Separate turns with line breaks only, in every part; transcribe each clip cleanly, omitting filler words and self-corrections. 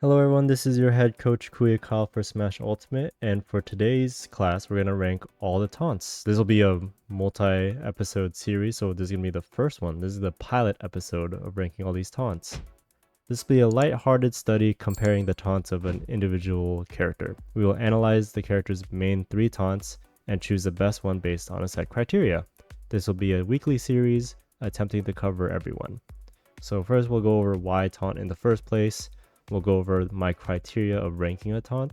Hello everyone, this is your head coach Kuya for Smash Ultimate, and for today's class, we're going to rank all the taunts. This will be a multi-episode series, so this is going to be the first one. This is the pilot episode of ranking all these taunts. This will be a light-hearted study comparing the taunts of an individual character. We will analyze the character's main 3 taunts and choose the best one based on a set criteria. This will be a weekly series attempting to cover everyone. So first we'll go over why taunt in the first place. We'll go over my criteria of ranking a taunt,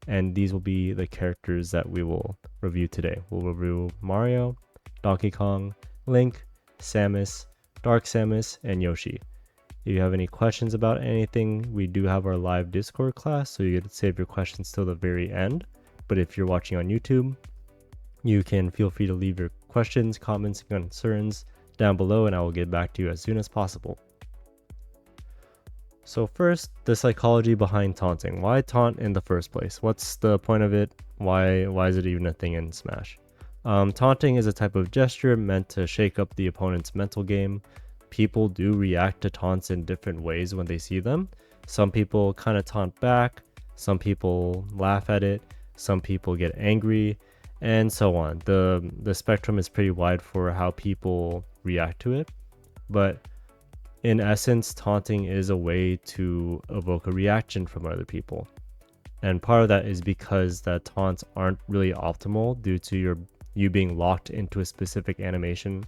and these will be the characters that we will review today. We'll review Mario, Donkey Kong, Link, Samus, Dark Samus, and Yoshi. If you have any questions about anything, we do have our live Discord class, so you can save your questions till the very end. But if you're watching on YouTube, you can feel free to leave your questions, comments, and concerns down below, and I will get back to you as soon as possible. So first, the psychology behind taunting. Why taunt in the first place? What's the point of it? Why is it even a thing in Smash? Taunting is a type of gesture meant to shake up the opponent's mental game. People do react to taunts in different ways when they see them. Some people kind of taunt back, some people laugh at it, some people get angry, and so on. The spectrum is pretty wide for how people react to it, but in essence, taunting is a way to evoke a reaction from other people. And part of that is because that taunts aren't really optimal due to you being locked into a specific animation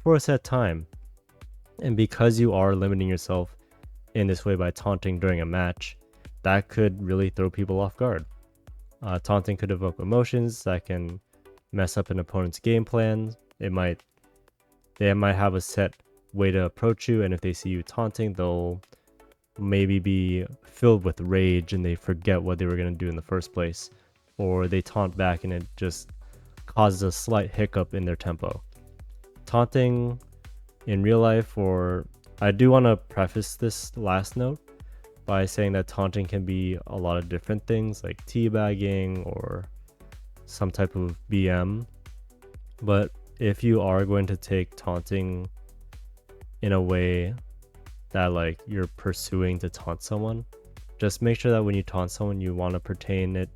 for a set time. And because you are limiting yourself in this way by taunting during a match, that could really throw people off guard. Taunting could evoke emotions that can mess up an opponent's game plan. They might have a set way to approach you, and if they see you taunting, they'll maybe be filled with rage and they forget what they were going to do in the first place, or they taunt back and it just causes a slight hiccup in their tempo. Taunting in real life, or I do want to preface this last note by saying that taunting can be a lot of different things like teabagging or some type of BM, but if you are going to take taunting in a way that like you're pursuing to taunt someone, just make sure that when you taunt someone, you want to pertain it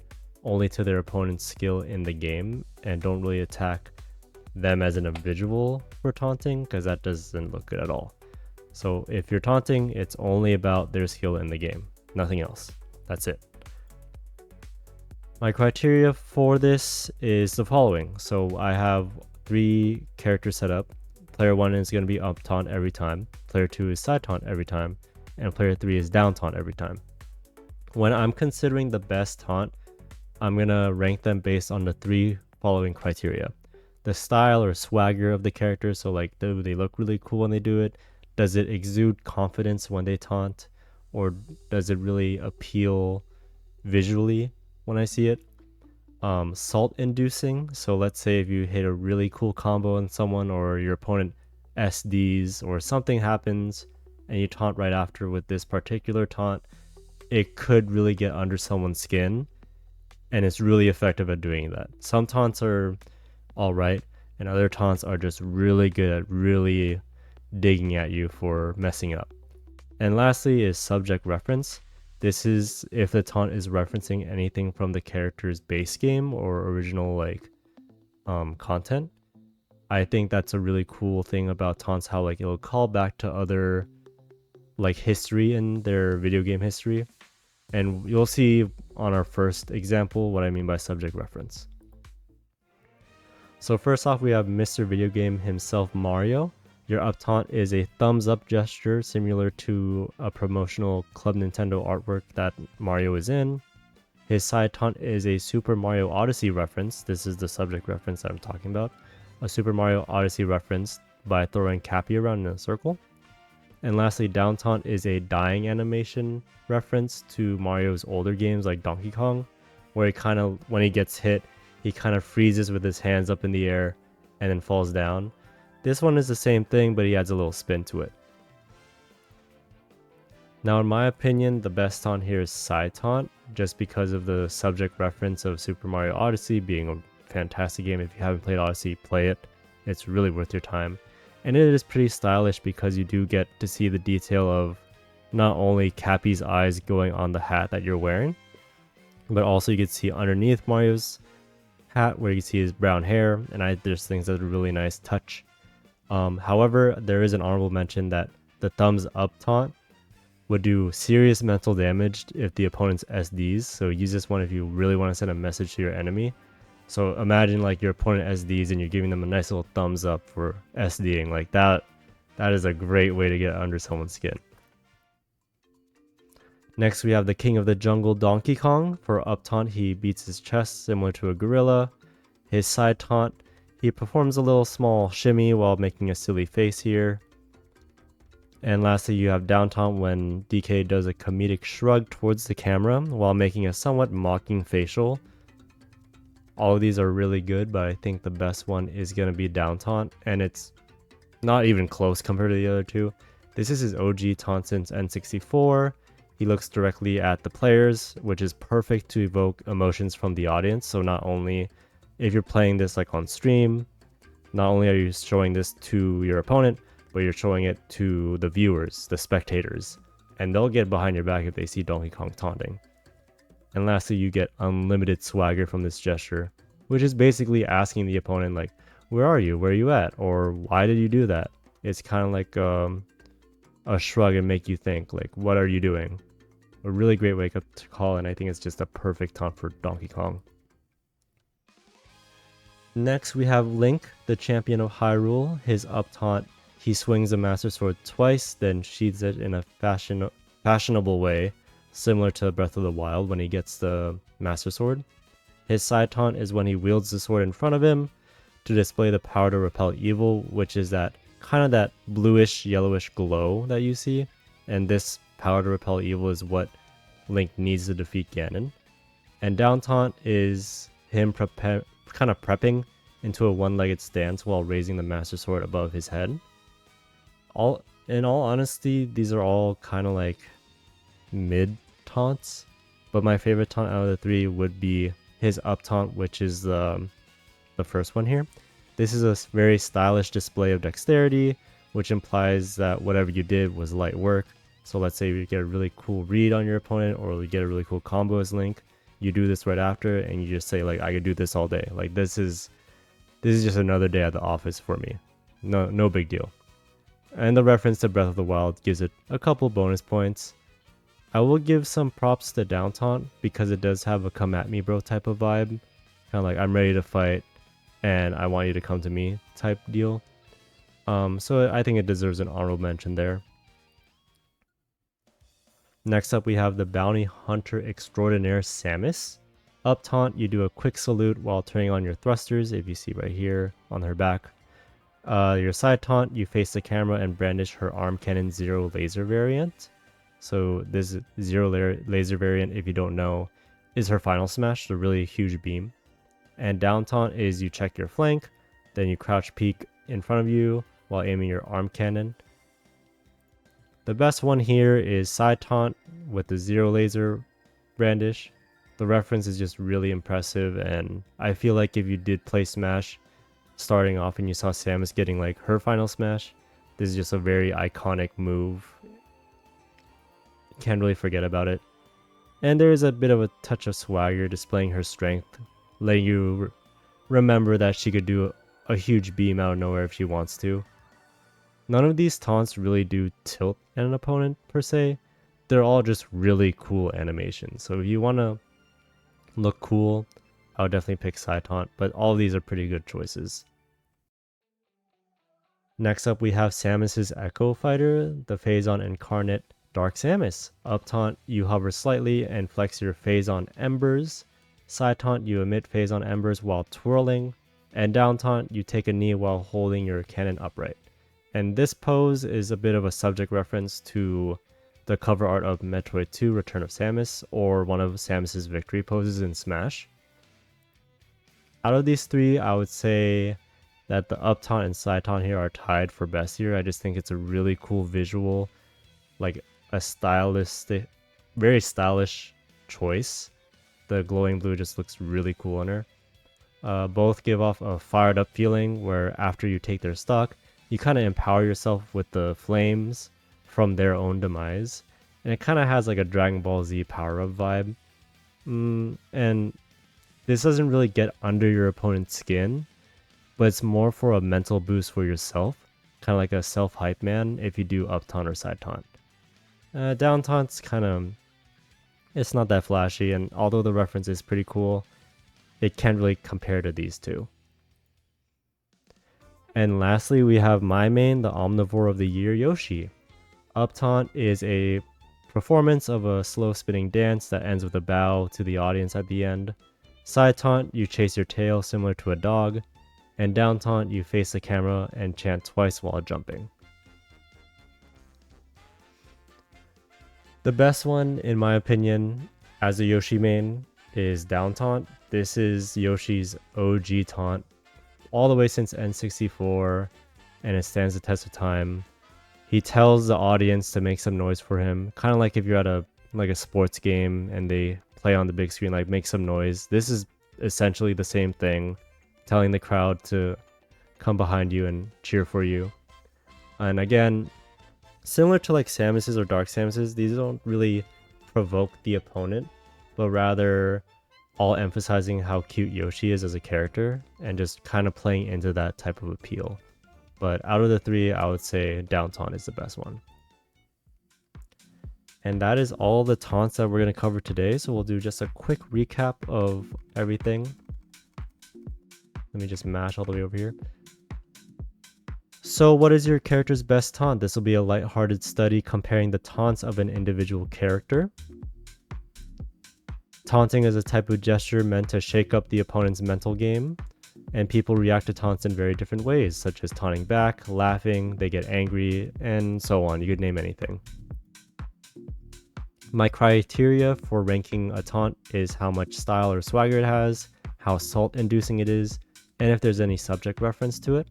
only to their opponent's skill in the game and don't really attack them as an individual for taunting, because that doesn't look good at all. So if you're taunting, it's only about their skill in the game, nothing else. That's it. My criteria for this is the following. So I have 3 characters set up. Player 1 is going to be up taunt every time, player 2 is side taunt every time, and player 3 is down taunt every time. When I'm considering the best taunt, I'm going to rank them based on the 3 following criteria. The style or swagger of the character, so like do they look really cool when they do it? Does it exude confidence when they taunt? Or does it really appeal visually when I see it? Salt inducing, so let's say if you hit a really cool combo on someone or your opponent SDs or something happens and you taunt right after with this particular taunt, it could really get under someone's skin, and it's really effective at doing that. Some taunts are alright and other taunts are just really good at really digging at you for messing up. And lastly is subject reference. This is if the taunt is referencing anything from the character's base game or original content. I think that's a really cool thing about taunts, how like it'll call back to other like history in their video game history. And you'll see on our first example what I mean by subject reference. So first off, we have Mr. Video Game himself, Mario. Your up taunt is a thumbs up gesture similar to a promotional Club Nintendo artwork that Mario is in. His side taunt is a Super Mario Odyssey reference. This is the subject reference that I'm talking about. A Super Mario Odyssey reference by throwing Cappy around in a circle. And lastly, down taunt is a dying animation reference to Mario's older games like Donkey Kong, where when he gets hit, he kind of freezes with his hands up in the air and then falls down. This one is the same thing, but he adds a little spin to it. Now, in my opinion, the best taunt here is side taunt, just because of the subject reference of Super Mario Odyssey being a fantastic game. If you haven't played Odyssey, play it. It's really worth your time. And it is pretty stylish because you do get to see the detail of not only Cappy's eyes going on the hat that you're wearing, but also you can see underneath Mario's hat where you can see his brown hair, and I just think that's a really nice touch. However, there is an honorable mention that the thumbs up taunt would do serious mental damage if the opponent's SDs, so use this one if you really want to send a message to your enemy. So imagine like your opponent SDs and you're giving them a nice little thumbs up for SDing, like that is a great way to get under someone's skin. Next we have the King of the Jungle Donkey Kong. For up taunt, he beats his chest similar to a gorilla. His side taunt, he performs a little small shimmy while making a silly face here. And lastly, you have down taunt when DK does a comedic shrug towards the camera while making a somewhat mocking facial. All of these are really good, but I think the best one is going to be down taunt, and it's not even close compared to the other two. This is his OG taunt since N64. He looks directly at the players, which is perfect to evoke emotions from the audience. So not only if you're playing this like on stream, not only are you showing this to your opponent, but you're showing it to the viewers, the spectators, and they'll get behind your back if they see Donkey Kong taunting. And lastly, you get unlimited swagger from this gesture, which is basically asking the opponent like, where are you? Where are you at? Or why did you do that? It's kind of like a shrug and make you think, like, what are you doing? A really great wake up call, and I think it's just a perfect taunt for Donkey Kong. Next, we have Link, the champion of Hyrule. His up taunt, he swings the Master Sword twice, then sheathes it in a fashionable way, similar to Breath of the Wild when he gets the Master Sword. His side taunt is when he wields the sword in front of him to display the power to repel evil, which is that kind of that bluish yellowish glow that you see, and this power to repel evil is what Link needs to defeat Ganon. And down taunt is him kind of prepping into a one-legged stance while raising the Master Sword above his head. In all honesty, these are all kind of like mid taunts, but my favorite taunt out of the three would be his up taunt, which is the first one here. This is a very stylish display of dexterity, which implies that whatever you did was light work. So let's say you get a really cool read on your opponent, or you get a really cool combo as Link. You do this right after, and you just say like, I could do this all day. Like this is just another day at the office for me. No big deal. And the reference to Breath of the Wild gives it a couple bonus points. I will give some props to down taunt because it does have a come at me bro type of vibe. Kind of like I'm ready to fight and I want you to come to me type deal. So I think it deserves an honorable mention there. Next up we have the Bounty Hunter Extraordinaire Samus. Up taunt, you do a quick salute while turning on your thrusters, if you see right here on her back. Your side taunt, you face the camera and brandish her arm cannon zero laser variant. So this zero laser variant, if you don't know, is her final smash, the really huge beam. And down taunt is you check your flank, then you crouch peek in front of you while aiming your arm cannon. The best one here is side taunt with the zero laser brandish. The reference is just really impressive, and I feel like if you did play Smash starting off and you saw Samus getting like her final smash, this is just a very iconic move. Can't really forget about it. And there is a bit of a touch of swagger displaying her strength, letting you remember that she could do a huge beam out of nowhere if she wants to. None of these taunts really do tilt at an opponent per se. They're all just really cool animations. So if you want to look cool, I would definitely pick side taunt, but all of these are pretty good choices. Next up we have Samus's Echo Fighter, the Phazon Incarnate Dark Samus. Up taunt, you hover slightly and flex your Phazon Embers. Side taunt, you emit Phazon Embers while twirling. And down taunt, you take a knee while holding your cannon upright. And this pose is a bit of a subject reference to the cover art of Metroid 2 Return of Samus, or one of Samus's victory poses in Smash. Out of these three, I would say that the up taunt and side taunt here are tied for best here. I just think it's a really cool visual, like a stylistic, very stylish choice. The glowing blue just looks really cool on her. Both give off a fired up feeling where after you take their stock, you kind of empower yourself with the flames from their own demise. and it kind of has like a Dragon Ball Z power up vibe. And this doesn't really get under your opponent's skin, but it's more for a mental boost for yourself, kind of like a self hype man if you do up taunt or side taunt. Down taunt's kind of, it's not that flashy, and although the reference is pretty cool, it can't really compare to these two. And lastly, we have my main, the Omnivore of the Year, Yoshi. Up taunt is a performance of a slow spinning dance that ends with a bow to the audience at the end. Side taunt, you chase your tail similar to a dog. And down taunt, you face the camera and chant twice while jumping. The best one, in my opinion, as a Yoshi main, is down taunt. This is Yoshi's OG taunt, all the way since N64, and it stands the test of time. He tells the audience to make some noise for him, kind of like if you're at a sports game and they play on the big screen, like make some noise. This is essentially the same thing, telling the crowd to come behind you and cheer for you. And again, similar to like Samus's or Dark Samus's, these don't really provoke the opponent, but rather all emphasizing how cute Yoshi is as a character and just kind of playing into that type of appeal. But out of the three, I would say down taunt is the best one. And that is all the taunts that we're going to cover today. So we'll do just a quick recap of everything. Let me just mash all the way over here. So what is your character's best taunt? This will be a lighthearted study comparing the taunts of an individual character. Taunting is a type of gesture meant to shake up the opponent's mental game, and people react to taunts in very different ways, such as taunting back, laughing, they get angry, and so on. You could name anything. My criteria for ranking a taunt is how much style or swagger it has, how salt-inducing it is, and if there's any subject reference to it.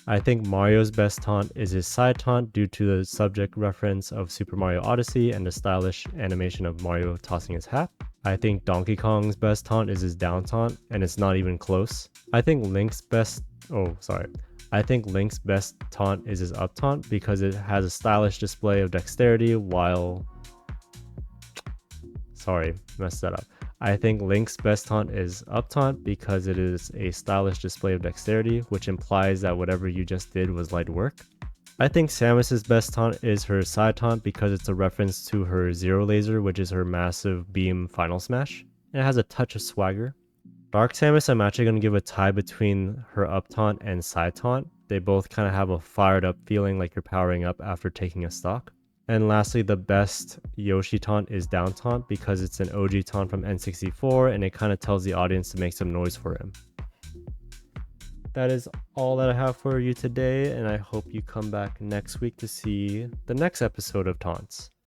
I think Mario's best taunt is his side taunt due to the subject reference of Super Mario Odyssey and the stylish animation of Mario tossing his hat. I think Donkey Kong's best taunt is his down taunt, and it's not even close. I think Link's best taunt is his up taunt because it has a stylish display of dexterity while... messed that up. I think Link's best taunt is up taunt because it is a stylish display of dexterity, which implies that whatever you just did was light work. I think Samus's best taunt is her side taunt because it's a reference to her Zero Laser, which is her massive beam final smash, and it has a touch of swagger. Dark Samus, I'm actually going to give a tie between her up taunt and side taunt. They both kind of have a fired up feeling like you're powering up after taking a stock. And lastly, the best Yoshi taunt is down taunt because it's an OG taunt from N64 and it kind of tells the audience to make some noise for him. That is all that I have for you today, and I hope you come back next week to see the next episode of Taunts.